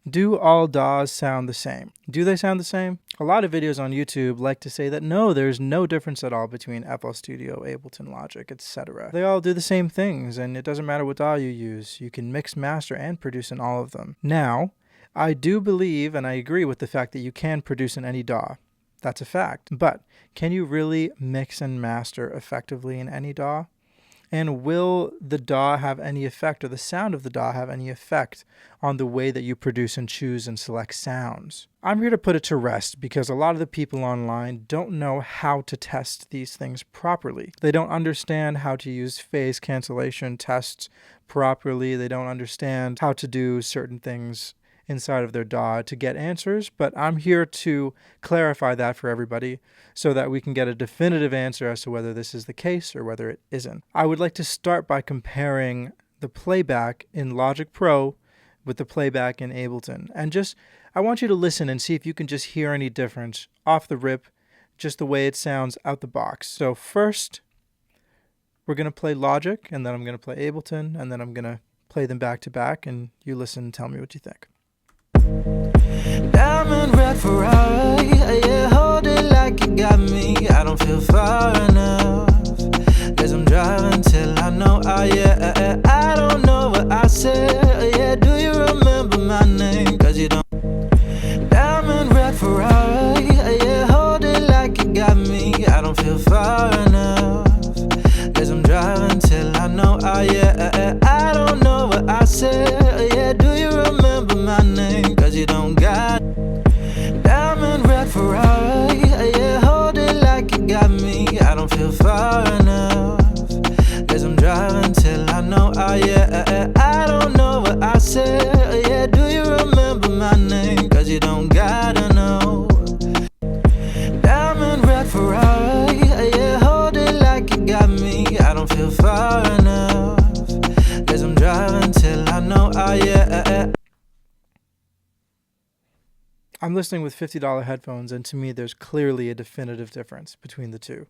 Do all DAWs sound the same? Do they sound the same? A lot of videos on YouTube like to say that no, there's no difference at all between FL Studio, Ableton, Logic, etc. They all do the same things, and it doesn't matter what DAW you use. You can mix, master, and produce in all of them. Now, I do believe, and I agree with the fact that you can produce in any DAW. That's a fact. But can you really mix and master effectively in any DAW? And will the DAW have any effect, or the sound of the DAW have any effect on the way that you produce and choose and select sounds? I'm here to put it to rest because a lot of the people online don't know how to test these things properly. They don't understand how to use phase cancellation tests properly. They don't understand how to do certain things inside of their DAW to get answers, but I'm here to clarify that for everybody so that we can get a definitive answer as to whether this is the case or whether it isn't. I would like to start by comparing the playback in Logic Pro with the playback in Ableton. And I want you to listen and see if you can just hear any difference off the rip, just the way it sounds out the box. So first, we're going to play Logic, and then I'm going to play Ableton, and then I'm going to play them back to back, and you listen and tell me what you think. Diamond red Ferrari, yeah, hold it like you got me. I don't feel far enough, cause I'm driving till I know, yeah, I don't know what I said, yeah, do you remember my name, cause you don't. Diamond red Ferrari, yeah, hold it like you got me. I don't feel far enough, cause I'm driving till I know, yeah, I don't know what I said, yeah, do you remember my name, cause you don't got. Diamond red Ferrari, yeah, hold it like you got me. I don't feel far enough, cause I'm driving till I know, yeah, I don't know what I said, yeah, do you remember my name, cause you don't gotta know. Diamond red Ferrari, yeah, hold it like you got me. I don't feel far enough, cause I'm driving till I know, yeah. I'm listening with $50 headphones, and to me there's clearly a definitive difference between the two.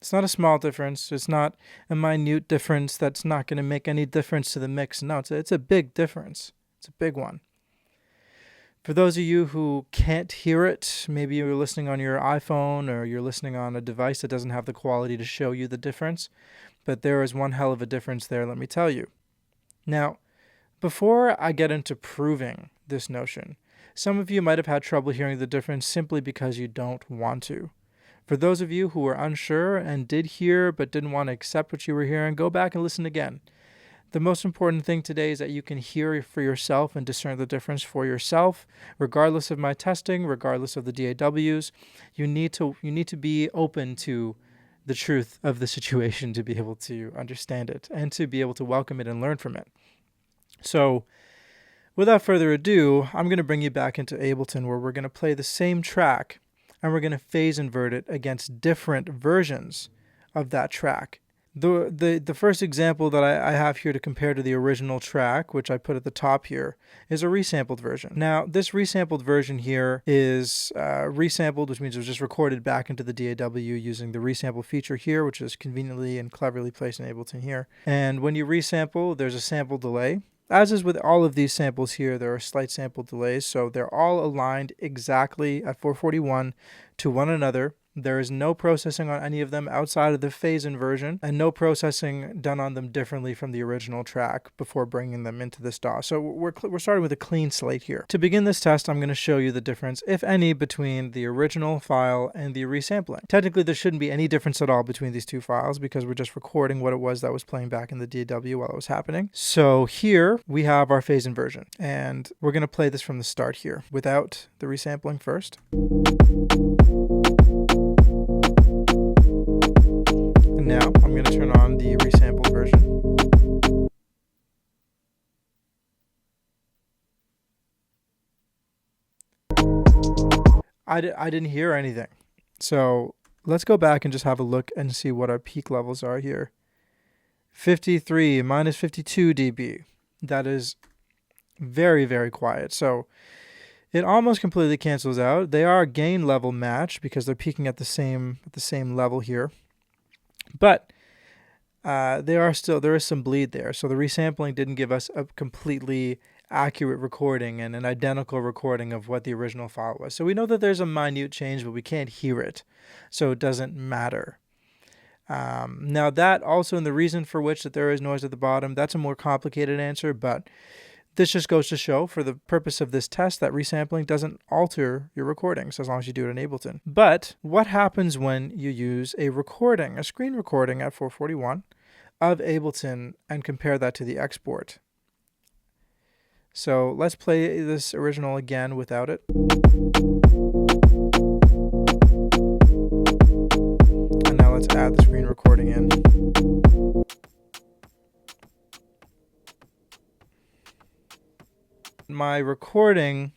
It's not a small difference. It's not a minute difference that's not going to make any difference to the mix. No, it's a big difference. It's a big one. For those of you who can't hear it, maybe you're listening on your iPhone or you're listening on a device that doesn't have the quality to show you the difference, but there is one hell of a difference there, let me tell you. Now, before I get into proving this notion, some of you might have had trouble hearing the difference simply because you don't want to. For those of you who were unsure and did hear but didn't want to accept what you were hearing, go back and listen again. The most important thing today is that you can hear for yourself and discern the difference for yourself, regardless of my testing, regardless of the DAWs. You need to be open to the truth of the situation to be able to understand it and to be able to welcome it and learn from it. So, without further ado, I'm going to bring you back into Ableton, where we're going to play the same track and we're going to phase invert it against different versions of that track. The first example that I have here to compare to the original track, which I put at the top here, is a resampled version. Now, this resampled version here is resampled, which means it was just recorded back into the DAW using the resample feature here, which is conveniently and cleverly placed in Ableton here. And when you resample, there's a sample delay. As is with all of these samples here, there are slight sample delays, so they're all aligned exactly at 441 to one another. There is no processing on any of them outside of the phase inversion, and no processing done on them differently from the original track before bringing them into this DAW. So we're starting with a clean slate here. To begin this test, I'm going to show you the difference, if any, between the original file and the resampling. Technically, there shouldn't be any difference at all between these two files because we're just recording what it was that was playing back in the DAW while it was happening. So here we have our phase inversion, and we're going to play this from the start here without the resampling first. Now I'm going to turn on the resampled version. I didn't hear anything. So let's go back and just have a look and see what our peak levels are here. 53 minus 52 dB. That is very, very quiet. So it almost completely cancels out. They are gain level match because they're peaking at the same level here. But there is some bleed there. So the resampling didn't give us a completely accurate recording and an identical recording of what the original file was. So we know that there's a minute change, but we can't hear it, so it doesn't matter. Now that also, and the reason for which that there is noise at the bottom, that's a more complicated answer, but this just goes to show, for the purpose of this test, that resampling doesn't alter your recordings as long as you do it in Ableton. But what happens when you use a recording, a screen recording at 441 of Ableton, and compare that to the export? So let's play this original again without it. And now let's add the screen recording in. My recording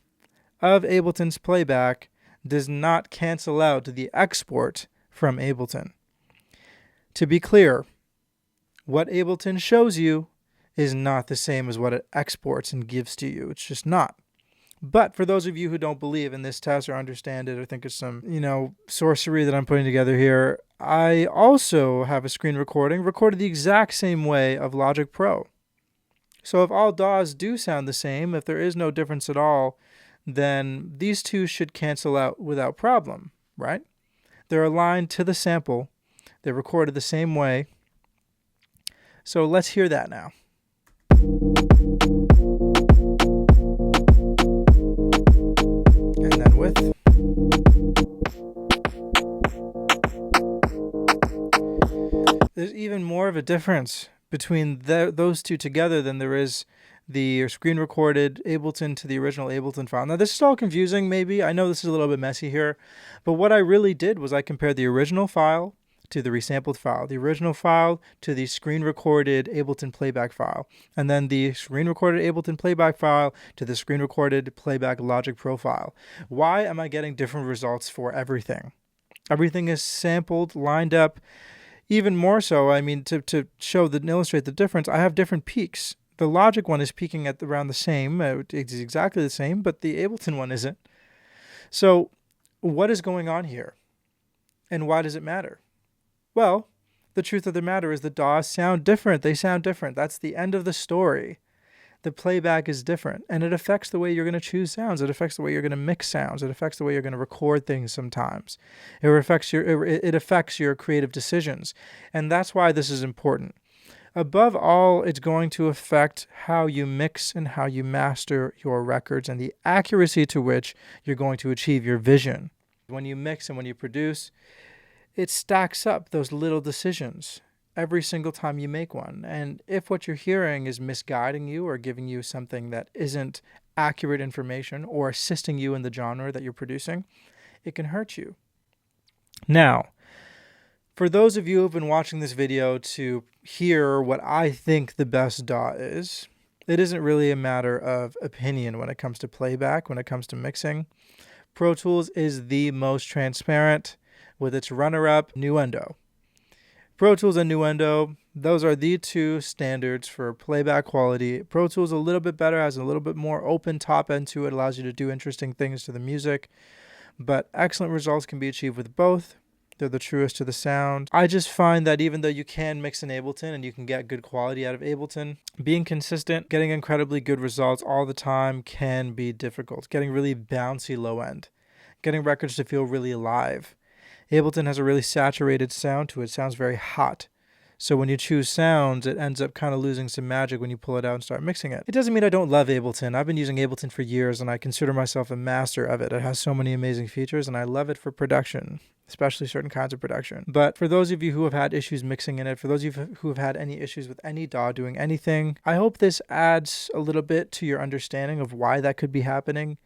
of Ableton's playback does not cancel out the export from Ableton. To be clear, what Ableton shows you is not the same as what it exports and gives to you. It's just not. But for those of you who don't believe in this test or understand it or think it's some, sorcery that I'm putting together here, I also have a screen recording recorded the exact same way of Logic Pro. So if all DAWs do sound the same, if there is no difference at all, then these two should cancel out without problem, right? They're aligned to the sample. They're recorded the same way. So let's hear that now. And then with. There's even more of a difference between those two together than there is the screen recorded Ableton to the original Ableton file. Now this is all confusing maybe. I know this is a little bit messy here, but what I really did was I compared the original file to the resampled file, the original file to the screen recorded Ableton playback file, and then the screen recorded Ableton playback file to the screen recorded playback Logic Pro file. Why am I getting different results for everything? Everything is sampled, lined up. Even more so, to show and illustrate the difference, I have different peaks. The Logic one is peaking at around the same, it's exactly the same, but the Ableton one isn't. So what is going on here? And why does it matter? Well, the truth of the matter is the DAWs sound different. They sound different. That's the end of the story. The playback is different, and it affects the way you're going to choose sounds. It affects the way you're going to mix sounds. It affects the way you're going to record things sometimes. It affects your creative decisions, and that's why this is important. Above all, it's going to affect how you mix and how you master your records and the accuracy to which you're going to achieve your vision. When you mix and when you produce, it stacks up those little decisions every single time you make one. And if what you're hearing is misguiding you or giving you something that isn't accurate information or assisting you in the genre that you're producing, it can hurt you. Now, for those of you who have been watching this video to hear what I think the best DAW is, it isn't really a matter of opinion when it comes to playback, when it comes to mixing. Pro Tools is the most transparent, with its runner-up, Nuendo. Pro Tools and Nuendo, those are the two standards for playback quality. Pro Tools a little bit better, has a little bit more open top end to it, allows you to do interesting things to the music, but excellent results can be achieved with both. They're the truest to the sound. I just find that even though you can mix in Ableton and you can get good quality out of Ableton, being consistent, getting incredibly good results all the time can be difficult. Getting really bouncy low end, getting records to feel really alive. Ableton has a really saturated sound to it. It sounds very hot. So when you choose sounds, it ends up kind of losing some magic when you pull it out and start mixing it. It doesn't mean I don't love Ableton. I've been using Ableton for years, and I consider myself a master of it. It has so many amazing features, and I love it for production, especially certain kinds of production. But for those of you who have had issues mixing in it, for those of you who have had any issues with any DAW doing anything, I hope this adds a little bit to your understanding of why that could be happening.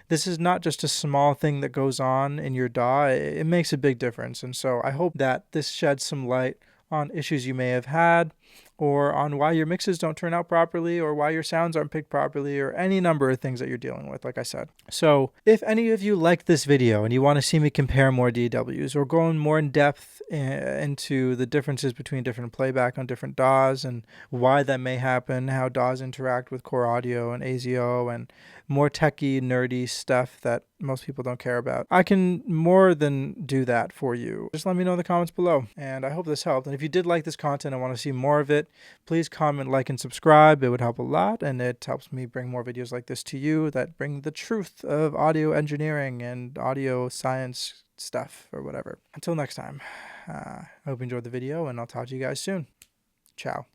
This is not just a small thing that goes on in your DAW. It makes a big difference. And so I hope that this sheds some light on issues you may have had, or on why your mixes don't turn out properly, or why your sounds aren't picked properly, or any number of things that you're dealing with, like I said. So if any of you like this video and you want to see me compare more DAWs or go in more in depth into the differences between different playback on different DAWs and why that may happen, how DAWs interact with core audio and ASIO and more techie, nerdy stuff that most people don't care about, I can more than do that for you. Just let me know in the comments below, and I hope this helped. And if you did like this content and want to see more of it, Please comment, like, and subscribe. It would help a lot, and it helps me bring more videos like this to you that bring the truth of audio engineering and audio science stuff or whatever. Until next time, I hope you enjoyed the video, and I'll talk to you guys soon. Ciao.